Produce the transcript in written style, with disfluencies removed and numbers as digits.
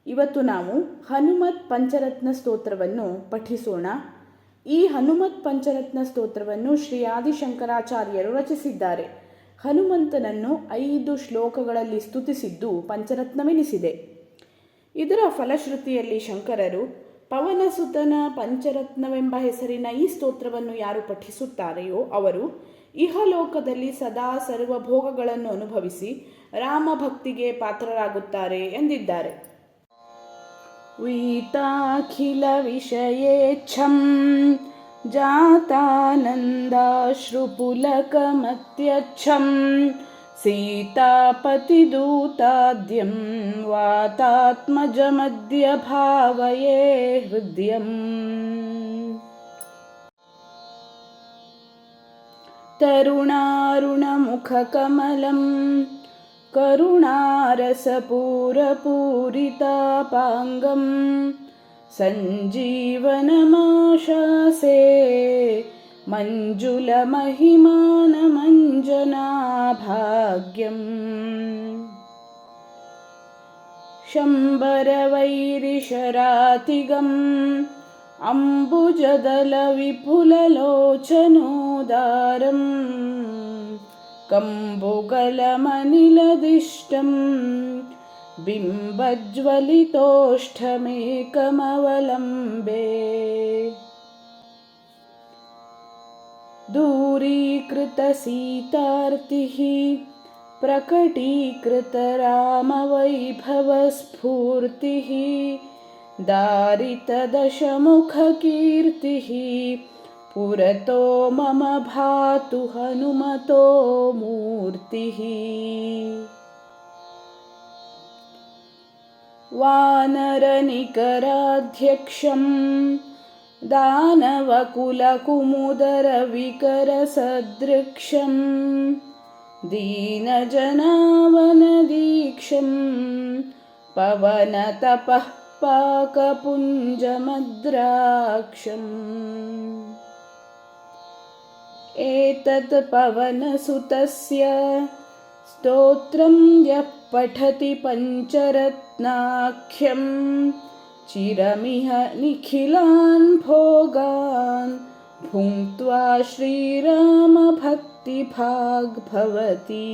ಇವತ್ತು ನಾವು ಹನುಮತ್ ಪಂಚರತ್ನ ಸ್ತೋತ್ರವನ್ನು ಪಠಿಸೋಣ. ಈ ಹನುಮತ್ ಪಂಚರತ್ನ ಸ್ತೋತ್ರವನ್ನು ಶ್ರೀ ಆದಿಶಂಕರಾಚಾರ್ಯರು ರಚಿಸಿದ್ದಾರೆ. ಹನುಮಂತನನ್ನು 5 ಶ್ಲೋಕಗಳಲ್ಲಿ ಸ್ತುತಿಸಿದ್ದು ಪಂಚರತ್ನವೆನಿಸಿದೆ. ಇದರ ಫಲಶ್ರುತಿಯಲ್ಲಿ ಶಂಕರರು ಪವನಸುತನ ಪಂಚರತ್ನವೆಂಬ ಹೆಸರಿನ ಈ ಸ್ತೋತ್ರವನ್ನು ಯಾರು ಪಠಿಸುತ್ತಾರೆಯೋ ಅವರು ಇಹಲೋಕದಲ್ಲಿ ಸದಾ ಸರ್ವಭೋಗಗಳನ್ನು ಅನುಭವಿಸಿ ರಾಮಭಕ್ತಿಗೆ ಪಾತ್ರರಾಗುತ್ತಾರೆ ಎಂದಿದ್ದಾರೆ. ವೀತಾಖಿಲ ವಿಷಯೇಚ್ಛಂ ಜಾತಾನಂದಾಶ್ರುಪುಲಕಮತ್ಯಚ್ಛಂ ಸೀತಾಪತಿದೂತಾದ್ಯಂ ವಾತಾತ್ಮಜಮದ್ಯ ಭಾವಯೇ ಹೃದಯಂ. ತರುಣಾರುಣಮುಖಕಮಲಂ ಕರುಣಾರಸಪೂರಪೂರಿತಾಪಾಂಗಂ ಸಂಜೀವನಮಾಶಾಸೆ ಮಂಜುಲಮಹಿಮಾನಮಂಜನಾಭಾಗ್ಯಂ. ಶಂಬರವೈರಿಶರಾತಿಗಂ ಅಂಬುಜದಲವಿಪುಲಲೋಚನೋದಾರಂ ಕಂಬುಗಲಮನಿಲದಿಷ್ಟಂ ಬಿಂಬಜ್ವಲಿತೋಷ್ಠಮೇಕಮವಲಂಬೆ. ದೂರೀಕೃತಸೀತಾರ್ತಿಃ ಪ್ರಕಟೀಕೃತರಾಮವೈಭವಸ್ಫೂರ್ತಿಃ ದಾರಿತದಶಮುಖಕೀರ್ತಿಃ ಪುರತೋ ಮಮ ಭಾತು ಹನುಮತೋ ಮೂರ್ತಿಃ. ವಾನರನಿಕರಾಧ್ಯಕ್ಷಂ ದಾನವಕುಲಕುಮುದರವಿಕರಸದೃಕ್ಷಂ ದೀನಜನಾವನದೀಕ್ಷಂ ಪವನತಪಃ ಪಾಕಪುಂಜಮದ್ರಾಕ್ಷಂ. ಏತತ್ ಪವನಸುತಸ್ಯ ಸ್ತೋತ್ರಂ ಯಃ ಪಠತಿ ಪಂಚರತ್ನಾಖ್ಯಂ ಚಿರಮಿಹ ನಿಖಿಲಾನ್ ಭೋಗಾನ್ ಭುಂಕ್ತ್ವಾ ಶ್ರೀರಾಮ ಭಕ್ತಿಭಾಗ್ ಭವತಿ.